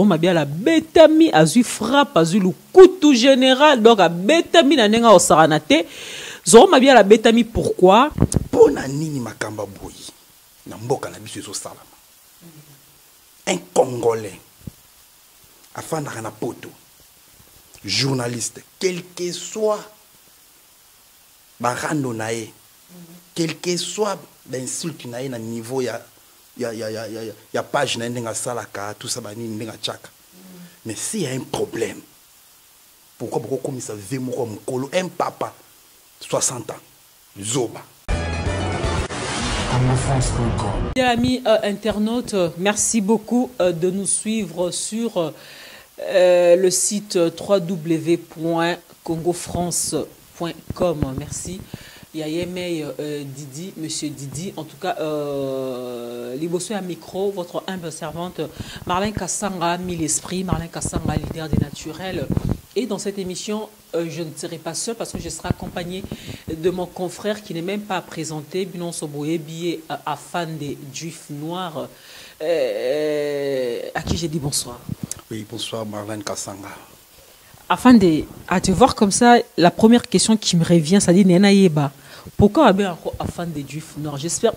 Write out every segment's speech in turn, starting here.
Mabia la betami azu frappe azu le couteau général donc a betami na nenga osaranate Zoro Mabia la betami pourquoi pona nini makamba boyi na mboka na biso zo salama un Congolais afin na poto journaliste quel que soit barando nae quel que soit l'insulte nae na niveau ya page na ndenga salaka tout ça bani ndenga chaka mais s'il y a un problème pourquoi comme ça veut moko mukolo un papa 60 ans zoba. Amis internautes, merci beaucoup de nous suivre sur le site www.congofrance.com. Merci. Yayemei Didi, Monsieur Didi, en tout cas, Libosso à micro, votre humble servante, Marlène Kassanga, Mille Esprits, Marlène Kassanga, leader des naturels. Et dans cette émission, je ne serai pas seul parce que je serai accompagné de mon confrère qui n'est même pas présenté, Binon Soboye, billet à fan des Juifs Noirs, à qui j'ai dit bonsoir. Oui, bonsoir Marlène Kassanga. Afin de te voir comme ça, la première question qui me revient, ça dit Nena Yeba. Pourquoi avoir afin des Juifs noirs? J'espère,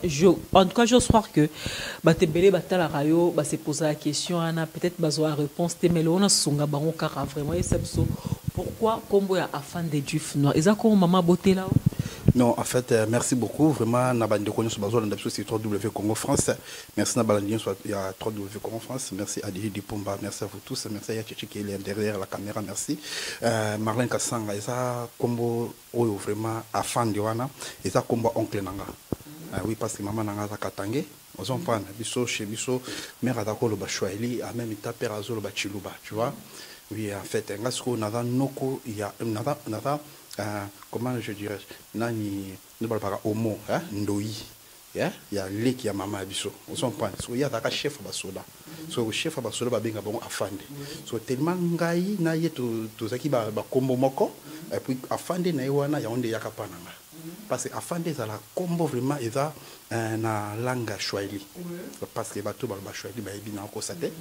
en tout cas, j'ose croire que te belé la rayo, se poser la question, peut-être la réponse, mais on a songa baron car vraiment pourquoi combo ya afin des Juifs noirs? Est-ce que maman beauté là? Non, en fait, merci beaucoup. Vraiment, na bande de connaissances sur la c'est 3W Congo France. Merci na bande il y a 3W Congo France. Merci à Didi Dipomba. Merci à vous tous. Merci à Yatchi qui est derrière la caméra. Merci. Marlène Kassanga, ça combo vraiment afin de wana. Et ça combo oncle nanga. Oui, parce que maman nanga za katangé. On s'en prend. Biso chez biso mère adako le bachouali a même état père azolo bachiluba. Tu vois? Oui, en fait, ngasko nada noko il y a nada comment je dirais nani ne parle pas homo hein ndoi il y a leki ya mama biso on s'en prend so ya taka chef basoda so chef basoda ba benga bon afande so tellement ngai na yeto to zaki ba kombo moko et puis afande na wana ya onde yakapa nanga parce que afande ça la combo vraiment eza na langue swahili parce que bato ba swahili ba ebina ko sate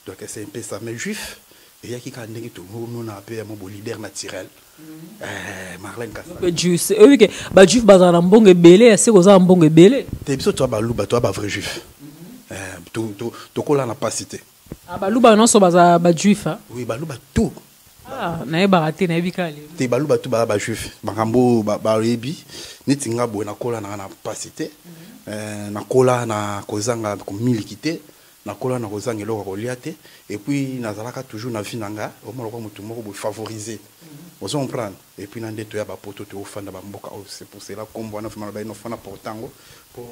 donc c'est un peu ça mais juif et il y a qui quand tout nous a appelé mon leader naturel Marlène Kassanga juif oui que ba juif bazana mbonge belé c'est aux mbonge belé t'es biso toi ba luba toi ba vrai juif to kola na pas cité ah ba luba non so ba juif oui ba luba tout ah na ba raté na bikali te ba luba tout ba juif bangambo ba rebi nitinga bo na kola na pas cité na kola na kozanga ko milikité na kola na kozanga eloko koliate et puis nazalaka toujours na vie nanga au moins mutu moko bo favoriser on s'en prend et puis na ndeto ya ba poto te ofanda ba mboka c'est pour cela comme on a fait mal ba ino fana portango pour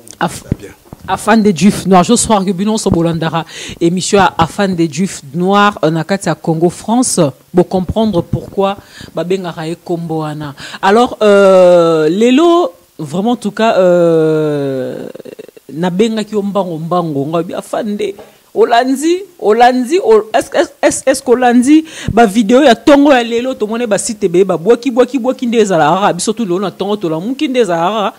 bien afin des Juifs noirs je soir que binon so bolandara émission afin des Juifs noirs na kati ya Congo France pour comprendre pourquoi ba bengara e kombo wana alors lelo vraiment en tout cas na benga ki mbango ngabi afande Olanzi est-ce que Olanzi ba vidéo ya tongo ya lelo to mone ba site be ba boki ndeza la ara biso tout le na tongo to la muki ndeza ara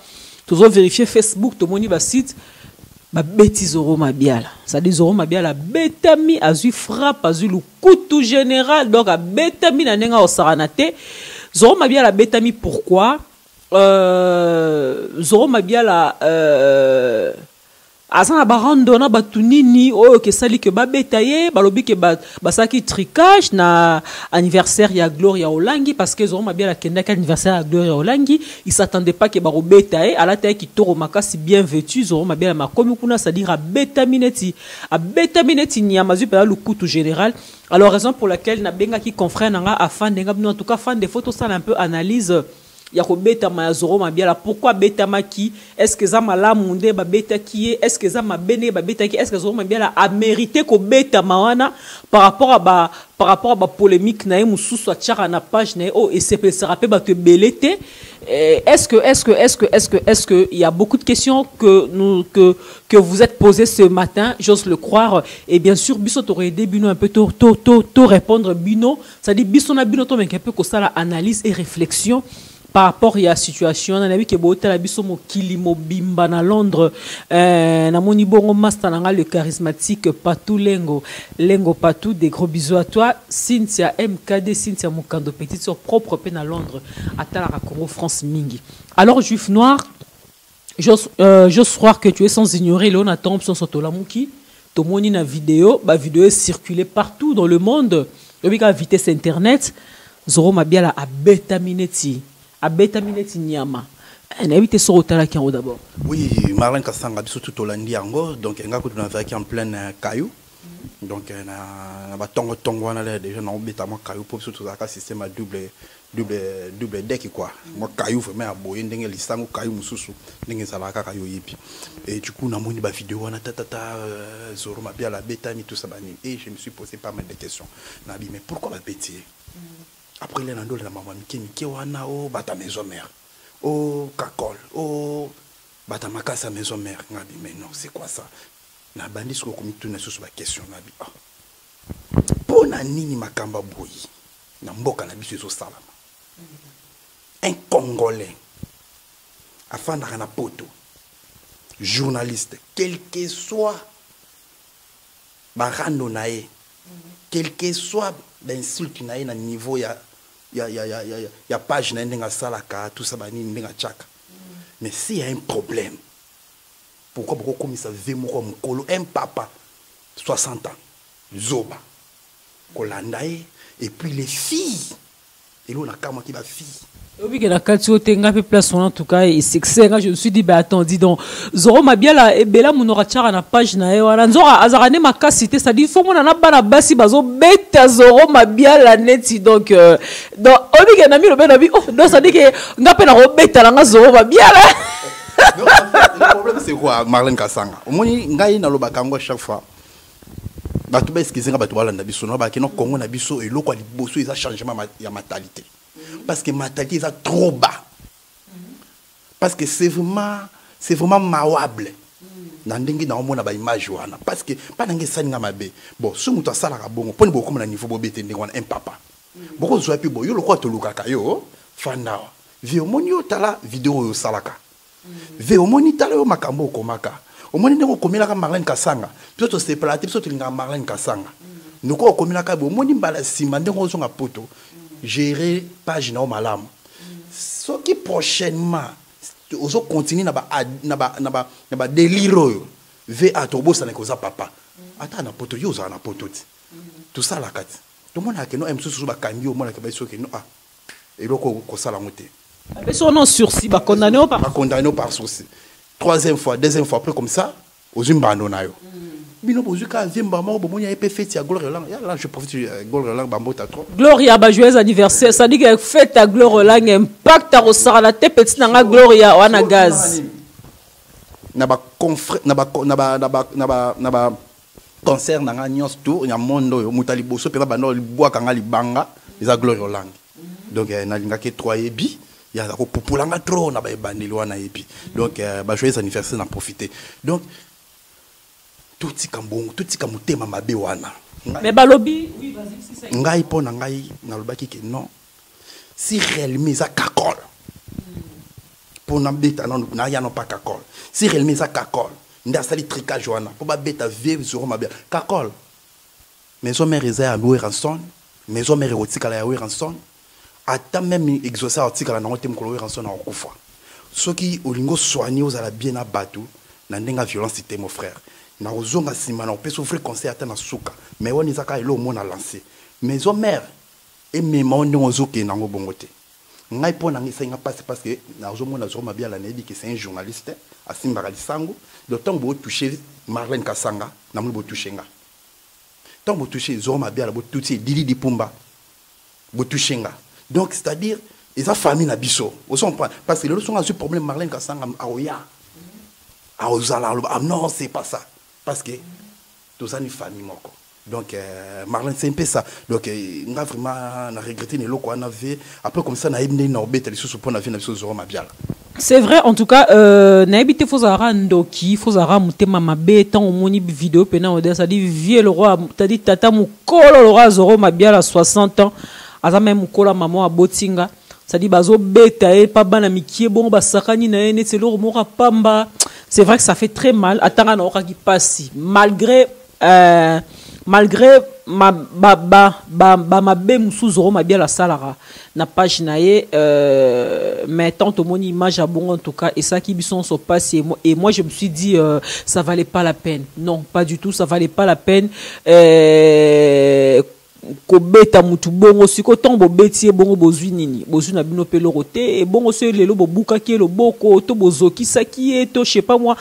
to zo vérifier Facebook to moni ba site ba beti Zoro Mabia ça dit Zoro Mabia la betami azu frappe azu le couteau général donc a betami na nenga osaranate Zoro Mabia la betami pourquoi Zoro Mabia la asana barando na batunini oyo ke sali ke babetaye balobi ke basaki tricage na anniversaire ya Gloria Olangi parce que Zoro Mabia la kenda ka anniversaire ya Gloria Olangi il s'attendait pas ke barobetaye ala taye ki toro makasi bien vêtu Zoro Mabia la makomi kuna c'est-à-dire a betamineti nyama zu pela le couteau général alors raison pour laquelle na benga ki confrère nanga afin denga en tout cas fan des photos ça un peu analyse ya ko betama ya Zoro Mabia la pourquoi betama qui est-ce que za malamu nde ba beta qui est-ce que za mabene ba beta qui est-ce que Zoro Mabia la a mérité ko betama wana par rapport à ba polémique na mususu atchara na page na oh et c'est se rappelle ba te belete est-ce que il y a beaucoup de questions que vous êtes posées ce matin j'ose le croire et bien sûr biso t'aurait début un peu tôt répondre bino ça dit biso na bino to mais un peu ko ça la analyse et réflexion par rapport à la situation, on a vu que Bota biso mokili mobimba na Londres, na moni bongo master nanga le charismatique Patou Lengo Patou, des gros bisous à toi. Cynthia MKD, Cynthia Mukando petite sur propre peine à Londres, à Talara Congo France Mingi. Alors juif noir, j'ose croire que tu es sans ignorer Léona Thompson Sotolamuki. Tout le monde a une vidéo, la vidéo est circulée partout dans le monde. Il y a une vitesse internet. Zoro Mabiala a bétamineti nyama. On a évité ce retard qui en d'abord. Oui, Marlène Kassanga, tout au lundi donc on a en plein caillou. Donc on a tongo déjà on a caillou pour surtout un système à double deck quoi. Moi caillou vraiment à boyer ndenge lisango caillou mususu ndenge salaka caillou yipi. Et du coup on a moni ba vidéo on a Zoro Mabiala bétami tout ça bani. Et je me suis posé pas mal de questions. Nabi mais pourquoi la bêtise? Après les nando la maman miki wana o bata maison mère. Oh kakol, oh bata makasa maison mère. Nabi mais non, c'est quoi ça? Na bandi soko komitu na susu ba question nabi. Ah. Pona nini makamba boyi? Na mboka na biso salama. Un Congolais afin na poto journaliste quel que soit barando nae quel que soit l'insulte nae na niveau ya page na ndenga salaka tout ça bani ndenga chaka mais s'il y a un problème pourquoi comme ça veut moko mukolo un papa 60 ans zoba kolandae et puis les filles et là on a kama qui va fille. Oui, que la culture tenga pe place en tout cas et c'est que je me suis dit bah attends dis donc Zoro Mabiala et bela munora tchara na page na yo na nzora azarane makasité ça dit faut mona na bana basi bazo beta Zoro Mabiala neti donc obi que na mi lobe na bi oh donc ça dit que nga pe na robeta na Zoro Mabiala. Non, le problème c'est quoi Marlène Kassanga au moins ngai na lobaka ngo chaque fois batu ba excusez nga batu bala na biso no ba ke no Congo na biso et loko liboso ils a changement ya mentalité. Parce que mentalité est trop bas. Parce que c'est vraiment mawable. Nandingi na omona ba image wana parce que pas nange saninga mabe. Bon, so muto sala ka bongo, poni boko na niveau bobete ndenge wana un papa. Boko zo pi bo yo lokwa to lukaka yo fanda. Vi omoni yo tala vidéo yo salaka. Vi omoni tala yo makambo komaka. Omoni ndeko komela ka Marlène Kassanga. Plutôt c'est platé, plutôt linga Marlène Kassanga. Nuko komela ka bo omoni mbala sima ndeko zo nga poto. Gérer page na malamu. Ce qui prochainement ozo continue na ba délire ve atobo ça nekoza papa. Ata na poto yo za na poto ti. Tout ça la kati. Tout monde a que no emsusu ba kambi o mona ke ba soki no ah. Et loko ko sala ngote. Mais son nom sursis ba condamné par sursis. Troisième fois, deuxième fois après comme ça, aux umbando na yo. Bino bozuka vimba mo bomonya epé fête ya Gloire Lang. Là je profite Gloire Lang bambota trop. Gloria ba joyeux anniversaire, ça dit que fête à Gloire Lang impact à rosara la tête petit nanga Gloria wana gaz. Na ba confrère na ba concert nanga nyos tour ya mondo yo mutali boso pe ba no libwa kanga libanga za Gloire Lang. Donc na linga ke 3 ebi ya ko populanga trop na ba bandeli wana epi. Donc ba joyeux anniversaire na profiter. Donc tout ce kamutema mabe wana mais balobi oui vas-y c'est ça ngai pona ngai na lobaki ke non si réellement ça kakol pour na beta non na ya non pas kakol si réellement ça kakol nda sali tricage wana pour ba beta vieux Zoro Mabiala kakol maison mère eza à louer rançon maison mère otikala ya louer rançon ata même exaucer otikala na otem ko louer rançon na okufa soki olingo soigner ozala bien na batu na ndenga violence c'était mon frère na ozonga sima na peut souffrir conseil ata na suka mais on izaka elo mona lancer maison mère et même on ozoke na ngobongote ngai pona ngi senga passe parce que na ozomona Zoro Mabiala na dit que c'est un journaliste à Simba Lisango le temps bo toucher Marlène Kassanga na mo bo toucher nga tant bo toucher Zoro Mabiala bo toucher Didi Dipumba bo toucher nga donc c'est-à-dire ils a famille na biso on prend parce que le sont a ce problème Marlène Kassanga a oya a ozala non c'est pas ça parce que tout ça une famille moko donc Marlène c'est un peu ça donc on a vraiment regretté les locaux on avait après comme ça on a ébné na obété les sous pour na vie na biso Zoro Mabiala. C'est vrai en tout cas na habité fozara ndoki fozara mutema mabe tant au moni vidéo pena on ça dit vieux le roi t'as dit tata mukolo le roi Zoro Mabiala 60 ans aza même mukolo maman a botinga ça dit bazo beta et pas bana mikie bon ba sakani na ene c'est l'or mora pamba. C'est vrai que ça fait très mal. Atanga na oka qui passe malgré ma ma be musu zoro ma bien la salara na page naie mais tant au mon image à bon en tout cas et ça qui bison se passe et moi je me suis dit ça valait pas la peine. Non, pas du tout, ça valait pas la peine. Kobeta mutu bongo siko tombo beti bongo bozwi nini bozwi na bino pelo roté et bongo se lelo bobuka ki lo boko to bozoki saki et to je sais pas moi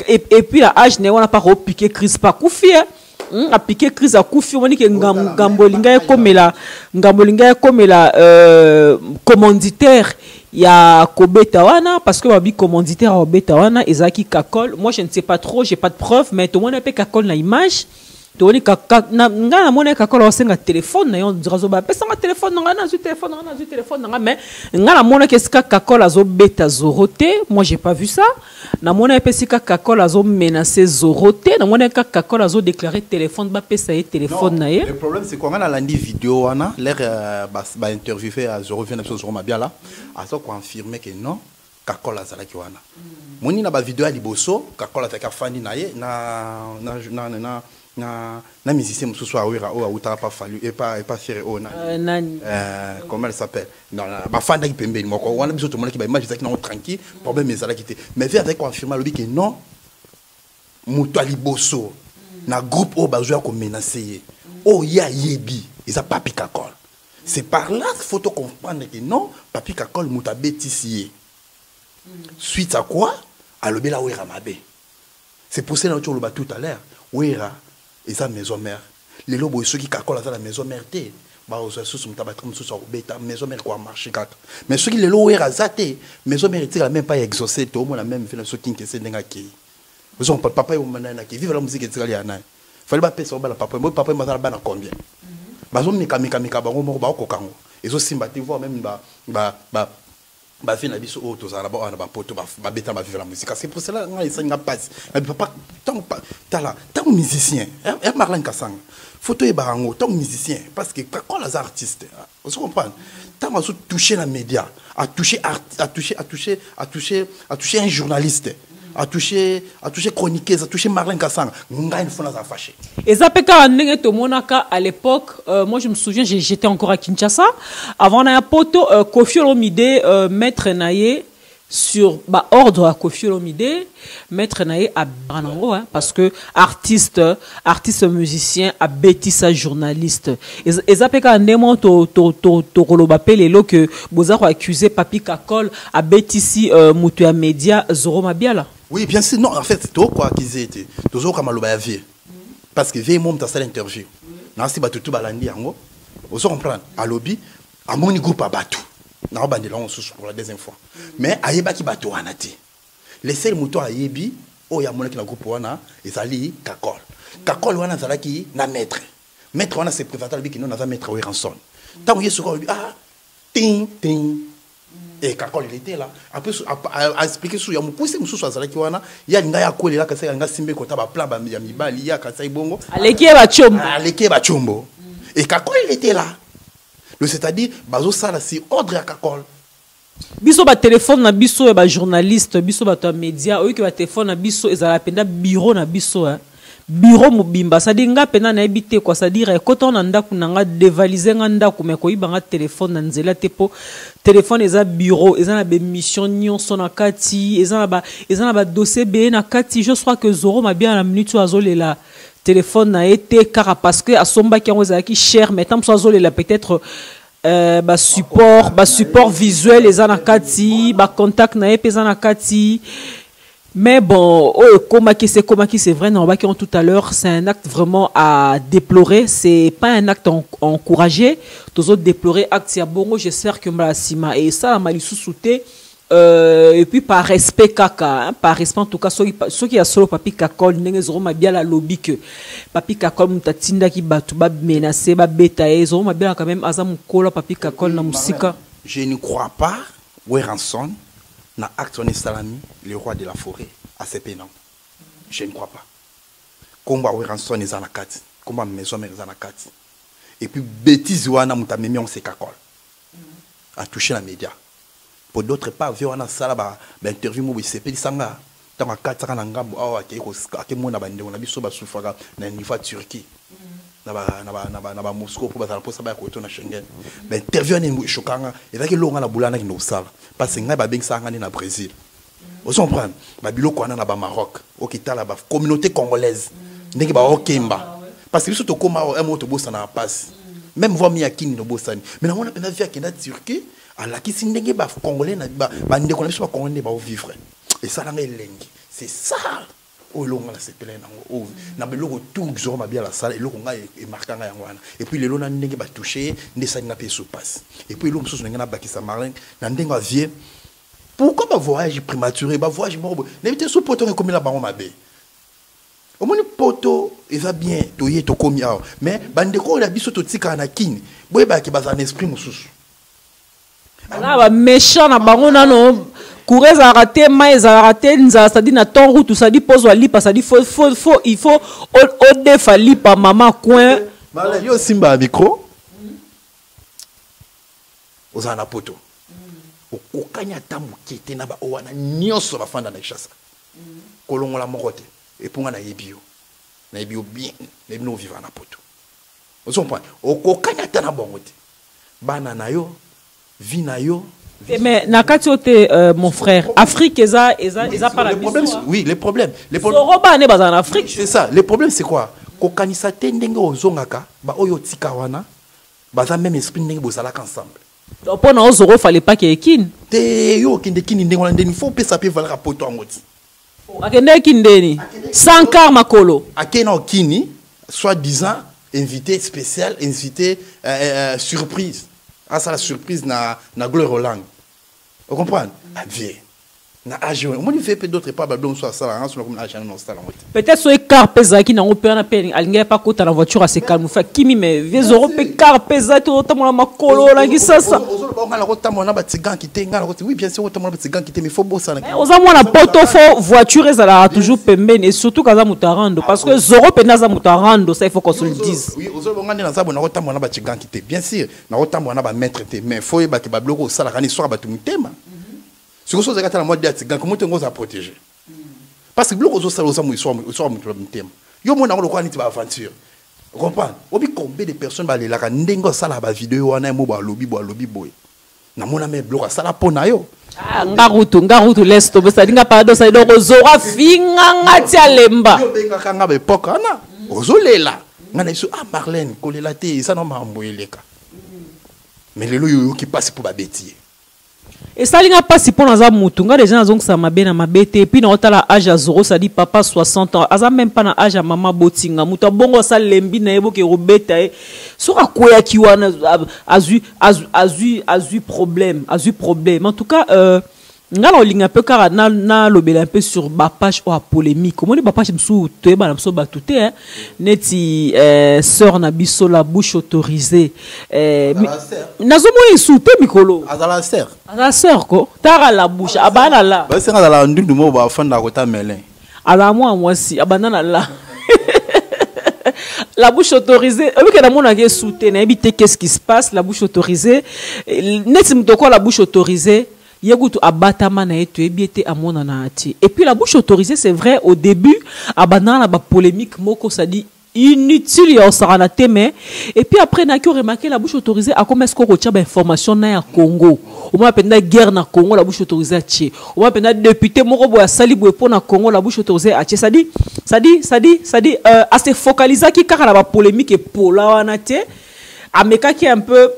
et puis la âge ne on a pas repiqué Chris pas koufi a piqué Chris a koufi on dit que ngambolinga e komela commanditaire ya kobeta wana parce que babi commanditaire a beta wana ezaki kakol. Moi je ne sais pas trop, j'ai pas de preuve mais tout le monde a kakol na image. Toni na nga mona kakola osenga téléphone na yo drazo ba pesa nga téléphone nga na zu téléphone nga mais nga na mona keska kakola zo beta zoroté. Moi j'ai pas vu ça na mona pesika kakola zo menacer zoroté na mona kakola zo déclarer téléphone ba pesa ye téléphone na ye. Le problème c'est qu'on a landi vidéo wana l'air ba interviewé à Zoro vient de Zoro Mabia là a so confirmer que non kakola zala ki wana moni na ba vidéo ya liboso kakola ta ka fani na ye na musicien mususu awira o auta pas fallu et pas faire o nani comment elle s'appelle non ba fanda ki pembeni moko wana biso to mona ki ba image zaki na tranquille problème ezala ki te mais vient avec confirmer lobi que non muto liboso na groupe o bazo ko menacer o ya yebi ils a papi kakol c'est par là qu'il faut comprendre que non papi kakol muta bétisier suite à quoi à lobela wera mabe c'est pour ça que on tout à l'heure wera et sa maison mère les lobos ceux qui cacolent à la maison mère té ba aux sous mutaba comme sous beta maison mère quoi marcher kaka mais ceux qui les lower azaté maison mère était même pas exaucé tout monde la même fait ce qui c'est denga qui vous on papa ou manana qui vive la musique et ya na fallait pas payer ça ba papa mazala bana combien bazo mika bango moko ba ko kango et so simba te voir même ba fait na biso o to za ba ona ba poto ba beta ba vivre la musique c'est pour cela nga isenga passe mais papa tant musicien et Marlène Kasanga photo e barango tant musicien parce que quand les artistes vous comprenez tant à toucher la média à toucher un journaliste à toucher chroniqueuse à toucher Marlène Kasanga nga une fois ça fâché et ça peut quand ndenge to monaka à l'époque moi je me souviens j'étais encore à Kinshasa avant na poto Koffi Olomide maître naye sur ordre à Koffi Olomide maître naye à Banango hein, parce que artiste musicien a bêti sa journaliste et ça peut quand ndemo to koloba pelelo que bozako accusé papi kakol a bêti si mutu ya média Zoro Mabiala. Oui, bien sûr. Non, en fait, c'est quoi qu'ils étaient. Toujours comme à vie. Parce que vie, moi, dans l'interview. Non, c'est tout balandi yango. Vous comprenez. À lobby, à mon groupe à Batou. Non, bandi là on se pour la deuxième fois. Mais à yeba qui Batou anati. Les seuls moutons à yebi, oh ya mon qui na groupe wana, ezali kakol. Kakol wana zala ki na maître. Maître wana c'est présenté lui qui nous na maître Ranson. Tant il sur lui ting ting. Et kakol il était là après à expliquer sur ya mupuse mususu azala ki wana ya nga ya kolela ka nga simbe ko ta ba plan ba ya mibali ya ka sai bongo aleki ba chombo et kakol il était là c'est-à-dire bazo sala si ordre ya kakol biso ba téléphone na biso ba journaliste biso ba to média oyo ke ba téléphone na biso ezala penda bureau na biso hein bureau mobimba ça dit nga pena na habité quoi ça dire quand on anda kunanga dévaliser nga ndaku mais ko ibanga téléphone na nzela tepo téléphone eza bureau eza na be mission nyonso na kati eza na ba dossier be na kati je crois que Zoro Mabia na minute azolela téléphone na été car parce que asomba ki ngo qui cher mais tant so azolela peut-être support visuel eza na kati ba contact na eza na kati. Mais bon, comme c'est vrai, on va tout à l'heure, c'est un acte vraiment à déplorer. C'est pas un acte encouragé. Tous autres déplorer acte ya bongo, j'espère que Malasima et ça, m'a souté. Et puis par respect kaka, hein, par respect en tout cas, ceux qui a solo papi kakol, n'engezoro ma bien la lobby que papi kakol mutatinda qui batu ba menacer ba betaye, zoro ma bien quand même azam kola papi kakol na musika. Je ne crois pas, Ranson. Na acte on est salami le roi de la forêt à ses pénants. Je ne crois pas. Combat Ranson est en la carte, combat maison mère est en la carte. Et puis bêtise wana muta memi on se kakol. à toucher la média. Pour d'autres pas, vu on a ça là, interview moi c'est pas sanga. Tant à 4 ans ngambo awa ke mona bande on a biso ba souffra na niveau Turquie. Na Moscou pour ba ça ba ko to na Schengen. Ben interview ni chokanga, et là que longa la boulana ki no sala. Parce que ngai ba bengsa ngani na Brésil. Vous comprenez? Ba biloko na ba Maroc, au kitala ba communauté congolaise. Ndenge ba okemba. Parce que biso to koma un moto bossa na passe. Même voir mi akini no bossani. Mais na on a pena via ki na Turquie. Alors, qui s'est ndenge ba congolais na ba ndeko na biso ba congolais ba vivre. Et ça là elengi. C'est ça. Oh longa la sepelé na ngo. Na beloko tout zo ma bien la salle et loko nga e markanga yango wana. Et puis lelo na ndenge ba toucher ndesa nga pe sous passe. Et puis loko mususu na bakisa marin na ndenge ba vie. Pourquoi ba voyage prématuré, ba voyage mort. N'évitez sous poton comme la bango mabe. Au moins poto il va bien toyer to komi aw. Mais bandeko la biso to tika na kini. Boye ba ki ba un esprit mususu. Là ba méchant na bango nano courir à rater mais à rater nza ça dit na ton route ça dit pose wali pas ça dit il faut au défali par maman coin malé yo simba micro ozana poto okokanya tamu kete na ba wana nyonso ba fanda na chassa kolongola mokote et pour na yebio bien les no vivant na poto vous comprenez okokanya tana bongote bana na yo vina yo. Mais nakatiote mon frère Afrique eza pas la problème. Oui, les problèmes. Soroba ne bazana en Afrique. C'est ça. Le problème c'est quoi? Kokanisa tendenge ozongaka ba oyo tika wana baza même esprit ndenge bozala ensemble. Donc pour na ozoro fallait pas que kin. Te yo kinde kini ndenge wana ndeni faut pe saper valera poto angoti. Akende kindeni. Sans karma kolo. Akena okini soit disant invité spécial, invité surprise. Ah, ça la surprise na Gloire Roland. Vous comprenez? Bien. Na âge. Moi, il fait d'autres pas, donc soit ça, là, sur le âge, non, ça, peut-être sur les car pesa qui n'ont pas peine, elle n'y a pas côté la voiture à ses calmes. Fait qui mais les Européens car pesa tout autant ma colo là qui ça. Oui, bien sûr, autant petit gants qui mais faut bosser. Aux amours la porte faux voiture ça la toujours pemben et surtout quand ça mutarando parce que les Européens ça mutarando ça il faut qu'on se le dise. Oui, aux autres on a ça on a autant on a petit gants qui bien sûr, na autant on a ba mettre mais faut y ba que ba bloquer ça la quand histoire ba tout mutema. Ce que vous avez la mode de comment tu vas protéger. Parce que bloc aux autres ça ils sont thème. Yo mon le quoi ni va aventure. Vous comprenez? Obi combien de personnes ba les la ndengo ça la ba vidéo wana mo ba lobby boy. Na mona me bloc ça la pona yo. Ah ngarutu laisse tomber ça dinga pardon ça donc ozora finga ngati alemba. Yo benga kanga be poka na. Ozolela. Ngana iso ah Marlène kolela te ça non ma mboyeleka. Mais le yo qui passe pour ba bêtier. Et ça n'a pas si pour nous mutunga les gens ont ça m'a bien ma bête et puis dans la âge à 0 ça dit papa 60 ans asa même pas na âge à maman botinga muta bongo ça lembi na ebo ke robeta e so akoya ki wana azu problème en tout cas ngala olinga peu car na lobela un peu sur ba page ou polémique comment les ba page msou te ba mso ba touté hein neti sœur na biso la bouche autorisée nazo mo insulté mikolo azala sœur ko tara la bouche abana la ba senga la ndundu mo ba fanda ko ta melin ala moi si abana la la bouche autorisée avec la mona qui souté na habité qu'est-ce qui se passe la bouche autorisée neti mtoko la bouche autorisée Yegutu abatama na etu ebiete amona na ati. Et puis la bouche autorisée, c'est vrai, au début, abandana ba polémique moko ça dit inutile ya osarana teme. Et puis après na ki remarqué la bouche autorisée a comme est-ce qu'on retient ba information na ya Congo. Au moins pendant guerre na Congo la bouche autorisée a tché. Au moins pendant député moko boya sali boye po na Congo la bouche autorisée a tché. Ça dit à se focaliser qui car la ba polémique et pola wana té. Ameka qui est un peu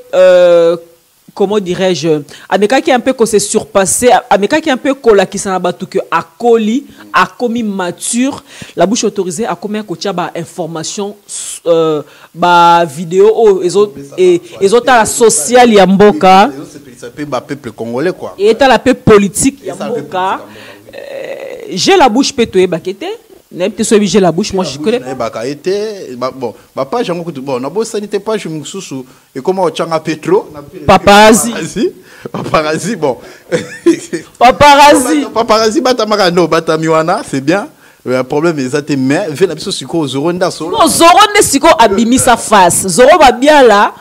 comment dirais-je, Ameka qui est un peu qu'on s'est surpassé, Ameka qui est un peu qui s'en a battu que a coli, a commis mature, la bouche autorisée a commis un coach ba information, ba vidéo, et autres à la sociale yamboka, peuple congolais quoi, et à la peuple politique yamboka, j'ai la bouche pétoée bakete. J'ai la bouche, moi je connais. Bon, papa, j'ai bon, na sanité pas je m'soussou et comment changa Petro paparazzi bon paparazzi bata magano bata miwana c'est bien le problème est ça te mais vient la biso siko zoronda solo zoronde siko abimi sa face zoro ba bien là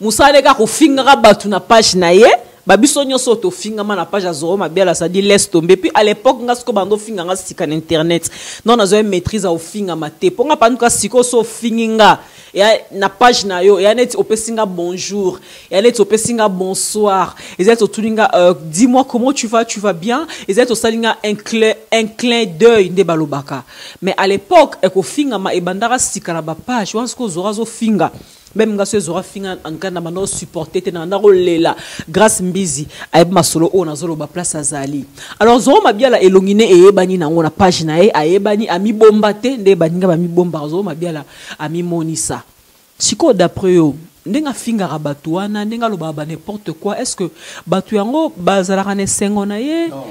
musale ka ko finga batu na page na ye babiso nyonso to finga na page Zoro Mabiala ça dit laisse tomber. Puis à l'époque nga siko bando finga nga sika na internet non na zo maîtrise au finga mate ponga panuka siko so finga ya na page na yo ya net opesinga bonjour ya net opesinga bonsoir et êtes tuninga dis-moi comment tu vas bien et êtes salinga un clin d'œil de balobaka. Mais à l'époque eko finga ma ebandara sika na ba page wansko zora zo finga même nga so zora finga ankana mano supporter te na ndako lela grâce mbizi ayeb masolo o na zolo ba place azali. Alors Zoro Mabiala elongine eyebani na ngona page na e ayebani ami bomba te nde baninga ba mi bomba Zoro Mabiala ami monisa. Siko d'après yo ndenga finga rabatu wana ndenga loba ba n'importe quoi, est-ce que batu yango bazala kana sengo na ye non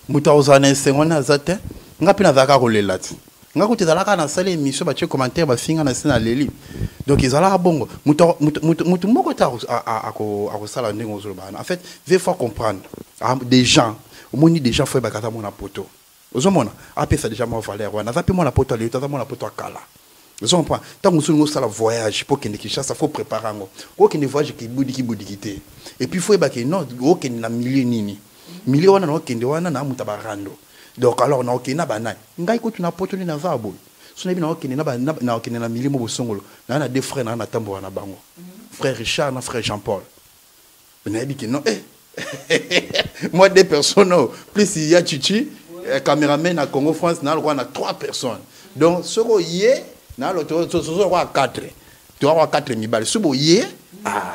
muta ozana sengo na zate nga pina zaka kolela ti nga ko tezalaka na sale émission ba che commentaire ba finga na sina leli donc izala bongo mutu moko ta ako sala ndengo zoloba en fait il faut comprendre des gens au moins des gens faut ba kata mona poto ozomona apesa déjà mo valeur wana za pe mona poto le ta mona poto akala. Vous comprenez? Tant que nous sommes voyage pour qu'il y ait faut préparer un aucun voyage qui boudikité et puis faut que non aucun na milieu nini milieu wana no kende wana na mutabarando donc alors na aucun na banai ngai ko tuna poto ni na vabo so na bi na aucun na aucun na milieu mo bosongolo na deux frères na tambo wana bango frère Richard na frère Jean-Paul na bi que non moi deux personnes plus il y a Chichi caméraman à Congo France na on a 3 personnes donc ce ko yé na lo to 4 tu vas 4 mibale subo ye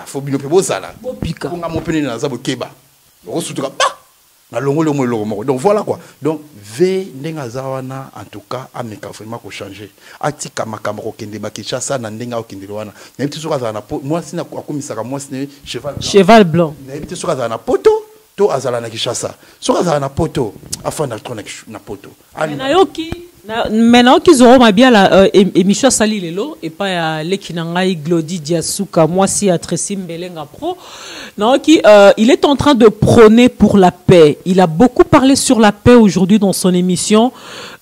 faut bino pe bozala bopika nga mo pene na zabo keba rosutuka ba na longolo mo lomo donc voilà quoi donc ve ndenga zawana en tout cas ameka vraiment ko changer atika makambo ko kende ba Kinshasa na ndenga o kende wana na petit soka za na moi sina akomisaka moi sina cheval blanc na petit soka za na poto to azala na Kinshasa soka za na poto afana na poto na yoki maintenant qu'ils auront ma bien la émission sali lelo et pas à lekinangai Glody Diasuka moi si à Tracy Mbelenga Pro non qui il est en train de prôner pour la paix. Il a beaucoup parlé sur la paix aujourd'hui dans son émission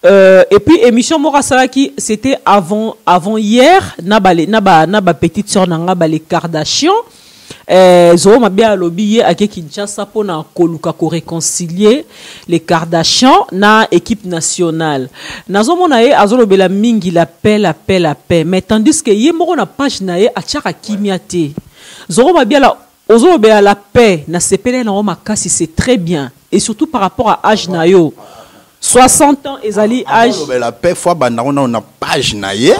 et puis émission Mora Salaki c'était avant hier naba petite sœur nanga ba les Kardashian Zoro Mabiala lobby à Kinshasa pour na koluka ko réconcilier les Kardashian na équipe nationale. Nazo monae azolobela mingi la paix mais tandis que yemoko na page nae achaka kimiate. Zoro Mabiala ozolobela la paix na sepele na makasi c'est très bien et surtout par rapport à âge nayo 60 ans ezali âge la paix fois banda on a page nae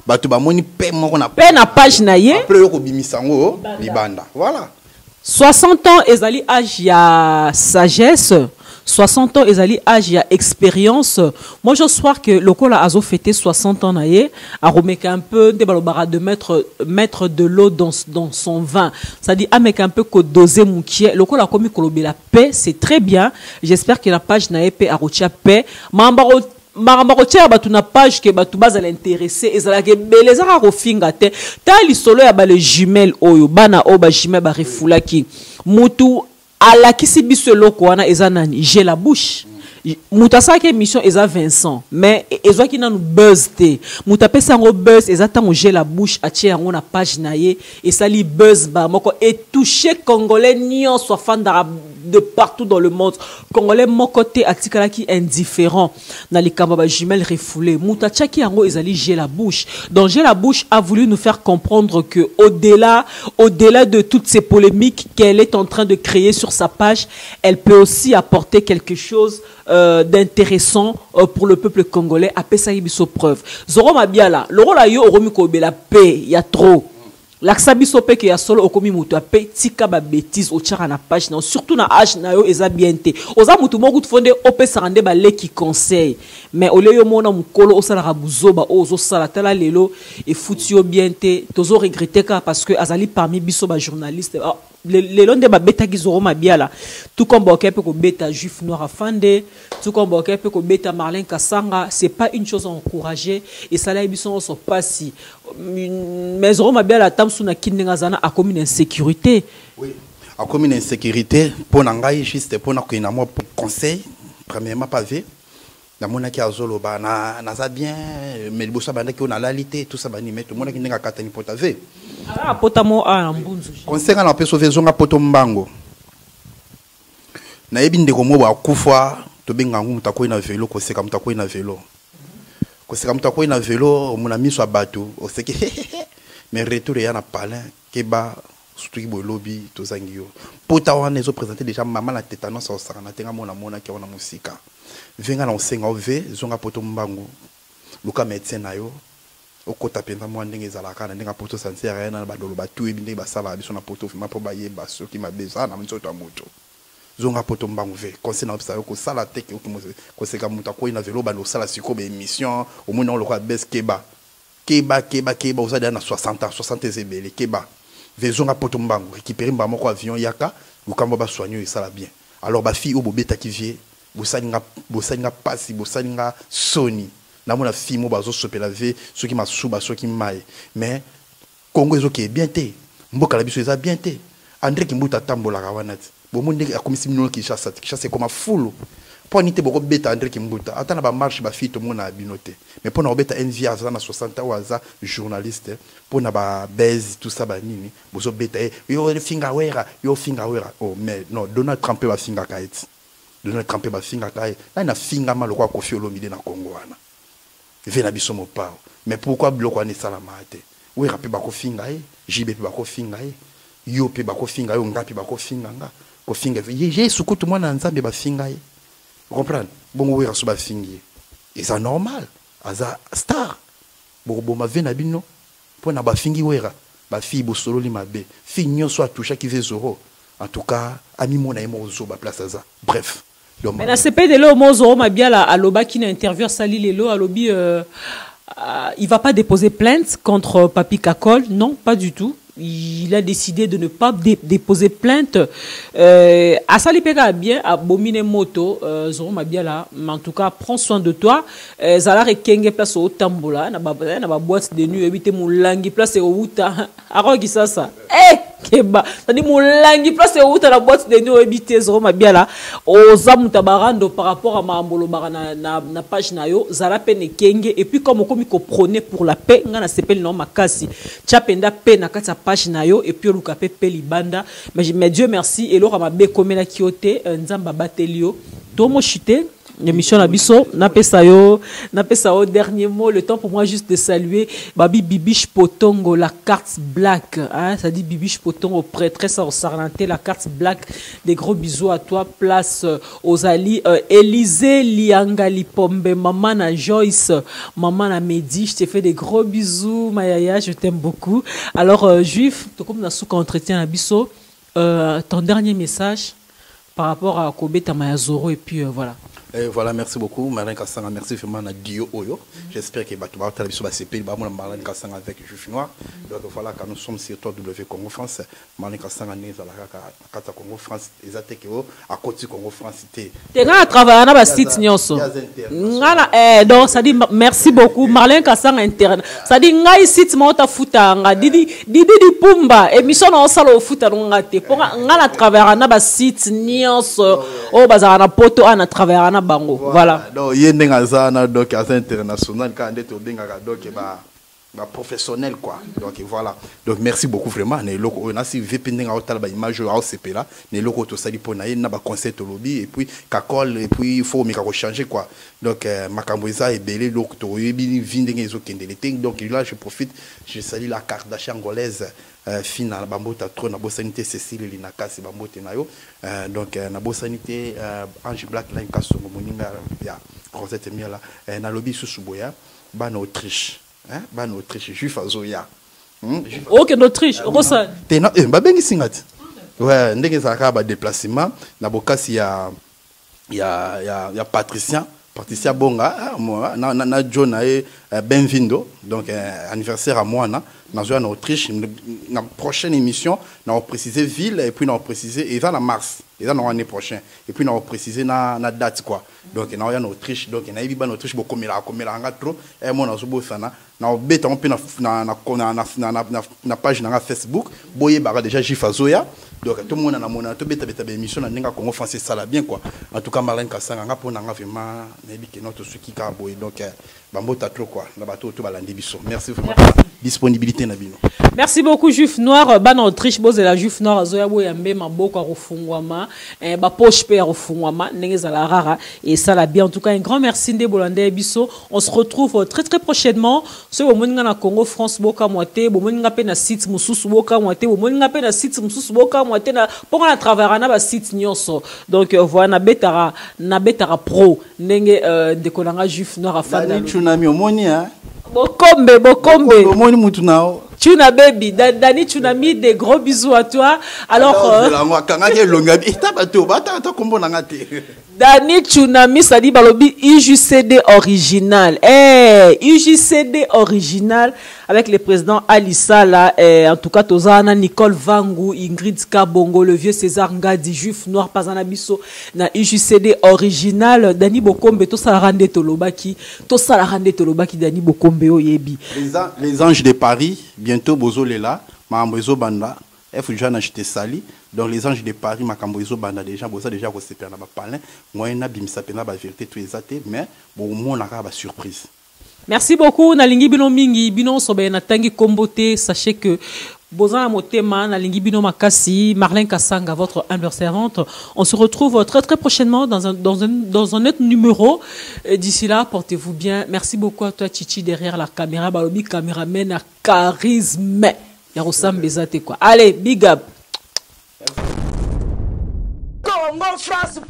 batu ba moni paix moko na paix na page naye après yo ko bimisango libanda voilà 60 ans ezali âge ya sagesse 60 ans ezali âge ya expérience. Moi je sois que lokola azo fêté 60 ans naye a remeka un peu de balobara de mettre de l'eau dans son vin, c'est-à-dire avec un peu ko doser moukié lokola komi kolobi la paix c'est très bien. J'espère que la page naye paix a rotia paix mambaro Maramokotia batu na page ke batu baza l'intéressé ezala ke beleza ko finga te ta li solo ya ba les jumelles oyo bana o ba jumelles ba refulaki mutu ala kisi biso loko wana ezanani j'ai la bouche muta sa ke mission eza Vincent mais ezwa ki nanu buzz te muta pesa ngo buzz ezata ngo j'ai la bouche atie yango na page naye et sali buzz ba moko et toucher congolais nion soit fan d'arabe de partout dans le monde congolais mon côté atikala qui indifférent na likamba ba jumelles refoulées muta tchaki yango ezali j'ai la bouche donc j'ai la bouche a voulu nous faire comprendre que au-delà de toutes ces polémiques qu'elle est en train de créer sur sa page elle peut aussi apporter quelque chose d'intéressant pour le peuple congolais à pesa biso preuve Zoro Mabiala loro la yo oromi ko be la paix ya trop laksa biso pe ke ya solo okomi mutu paix tika ba bêtise o tchara na page na surtout na âge na yo eza bien te oza mutu moko tfonde opesa rande ba leki conseil mais ole yo mona mukolo osala rabuzoba ozo sala tala lelo e futi yo bien te tozo regretter ka parce que azali parmi biso ba journaliste les longs de bêta qui Zoro Mabiala tout comme Boké peut bêta juif noir à Fande tout comme Boké peut bêta Marlin Kassanga c'est pas une chose à encourager et ça là ils sont pas si mais Zoro Mabiala tam suna kindenga zana a comme une insécurité oui a comme une insécurité pour nangai juste pour na ko moi conseil premièrement pavé na mona ki azolo ba na za bien mais bosa banda ki on a lalité tout ça bani mais tout mona ki ndenga katani potave ala potamo a mbunzu conseil na peso vezonga poto mbango na yebi ndeko mo ba kufa to benga ngu mutako na vélo ko seka mutako na vélo ko seka mutako na vélo mon ami so bateau o seki mais retour ya na palin keba surtout bo lobby to zangio pota wana ezo présenter déjà maman la tétanos au sarana tenga mona ki wana musika venga na osenga ove zonga poto mbangu luka médecin na yo okota penza mwa ndenge ezalaka na ndenge poto sincère na badolo batu ebinde basala biso na poto fima po baye baso ki mabeza na mtsoto moto zonga poto mbangu ve conseil na obsa ko sala teke ko seka muta ko ina velo bano sala siko be émission au moins on le croit bes keba osada na 60 zebele keba ve zonga poto mbangu récupérer mbamo ko avion yaka lukambo ba soigner et ça la bien alors ba fille obobeta ki vie bosalinga pasi bosalinga soni na mona fille mo bazo sopela ve ceux qui masuba ceux qui mai mais Congo ezo ki bien té mboka la biso eza bien té André Kimbuta tambola kawanati bomonde akomisi mino ki chasse comme fulu po nité boko beta André Kimbuta atana ba marche ba fille to mona binoté mais pour na beta envie aza na 60 ans aza journaliste pour na ba base tout ça ba nini bozo beta yo finga wera oh mais non Donald Trump ba finga kaiti Donald Trump ba finga kai na finga malo kwa Koffi Olomide na Congo wana vena biso mo pao mais pourquoi bloko ani salama te we rapé ba ko finga JB ba ko finga yo pe ba ko finga yo ngapi ba ko finga nga ko finga ye sukutu mwana nzambe ba finga comprendre bongo we raso ba fingi et ça normal aza star bo ma vena bino pona ba fingi wera ba fi bo solo li mabe fi nyonso a toucha ki vezoro en tout cas ami mona e mo zo ba place aza bref. Mais la CP de l'eau, Mozo, Mabiala, Aloba qui n'a interviewé Sali Lelo, Alobi, il va pas déposer plainte contre Papi Kakol, non, pas du tout. Il a décidé de ne pas déposer plainte. À Salipega bien, à Bomine Moto, Zoro Mabiala, mais en tout cas, prends soin de toi. Zala Rekenge place au Tambola, na ba boîte de nuit, éviter mon langue, place au Uta, Arogi ça. Eh! Keba, c'est-à-dire mon langue, place au Uta, la boîte de nuit, éviter Zoro Mabiala, aux Zamutabarando par rapport à Mambolo na page nayo, Zala Pene Kenge, et puis comme on prônait pour la paix, on a s'appelle non Makasi, Tchapenda Paix, Nakata page nayo et puis lukape pelibanda mais Dieu merci et lora mabe komela kiote nzamba batelio tomo chité l'émission na biso na pesa yo dernier mot le temps pour moi juste de saluer Babi Bibiche Potongo la carte black hein ça dit Bibiche Potongo prêtresse au Sarlanté la carte black des gros bisous à toi place aux Ali Élisée Lianga Lipombe maman na Joyce maman na Mehdi je te fais des gros bisous Mayaya je t'aime beaucoup alors juif to comme na sous entretien na biso ton dernier message par rapport à Kobe Tamayazoro et puis voilà. Et voilà, merci beaucoup. Marlène Kassanga, merci vraiment à Dio Oyo. J'espère que tu vas avoir CP, Marlène Kassanga avec Juif Noir. Donc voilà, quand nous sommes sur W Congo France, Marlène Kassanga n'est à la Congo France, exactement à côté Congo France. Tu es à travailler dans le site Nyonso. Donc ça dit merci beaucoup. Marlène Kassanga interne. Ça dit ngai site mota futa nga didi pumba émission on salo futa ngate. Pour nga travailler dans le site Nyonso. Oh bazara na poto ana travailler na bango voilà donc yendenga zana donc à international quand on benga donc ba professionnel quoi donc voilà donc merci beaucoup vraiment ne loko on a si vp ndenga otala ba image au CP là ne loko to sali pona na ba concept lobby et puis kakol et puis il faut mika changer quoi donc makambo eza ebele loko to yebi vindenge ezokende le ting donc là je profite je salue la Kardashian angolaise final bambota trop na bosanité Cécile Linakasi bambote nayo donc na bosanité Ange Black Line Kasongo moninga ya Rosette Miala na lobby susuboya ban Autriche hein ban Autriche juif azoya OK d'Autriche rosa tena ba bengi singati ouais ndenge za ba déplacement na bokasi ya Patricia Bonga moi na John Benvindo donc anniversaire à moi na en Autriche na prochaine émission na préciser ville et puis na préciser et dans mars et dans l'année prochaine et puis na préciser na date quoi donc na en Autriche donc na yibi ba Autriche bokomela nga trop et moi na zobo fana na beta on pe na page na Facebook boye ba déjà Jifazoya donc tout le monde na mona to beta émission na ninga Congo français ça la bien quoi en tout cas Marlène Kassanga nga pona nga vraiment na bi que notre ce qui ka boye donc bambota trop quoi na bato to balandi biso merci vraiment. disponibilité na bino. Merci beaucoup Juif Noir. Ban Autriche boze la Juif Noir azoya bo yambe maboko rofungwama ba poche pe rofungwama ndenge za la rara et ça la bien en tout cas un grand merci de Bolande biso. On se retrouve très très prochainement sur au moninga na Congo France boka moité bo moninga pe na site mususu boka moité bo moninga pe na site mususu boka moité na ponga na travailler na ba site nyonso. Donc voilà na betara pro ndenge de kolanga Juif Noir afana tsunami omoni hein. Bokombe omoni mutu nao. Tuna baby, Dani Tsunami, des gros bisous à toi. Alors, Dani Tsunami, ça dit balobi UJCD original. UJCD original avec le président Alissa là. En tout cas, Tozana, Nicole Vangou, Ingrid Kabongo, le vieux César Ngadi, Juif Noir, Pazanabiso, na UJCD original. Dani Bokombe, to salarande tolobaki, Dani Bokombe oyebi. Les anges de Paris, bientôt Bozo Lela, Mambozo Banda, F. Acheté Sali. Donc les anges de Paris, Makambozo Banda, déjà, Boza déjà, Rossépé, na Bapalin, moi, na Bimsapena, la vérité, tout exacté, mais bon, moi, on a la surprise. Merci beaucoup, Nalingi Bino Mingi, Bino Sobe, Natangi Kombote, sachez que Bozan Motema, Nalingi Bino Makasi, Marlène Kassanga, votre humble servante. On se retrouve très très prochainement dans un autre numéro. D'ici là, portez-vous bien. Merci beaucoup à toi, Chichi, derrière la caméra, Balobi, caméraman à charisme. Yarosam Bezate, quoi. Allez, big up. Congo France.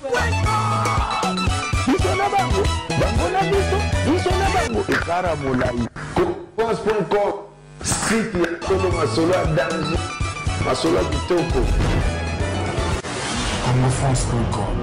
Site ya Kolo Masolo à danger, Masolo à Kitoko. Congo France.com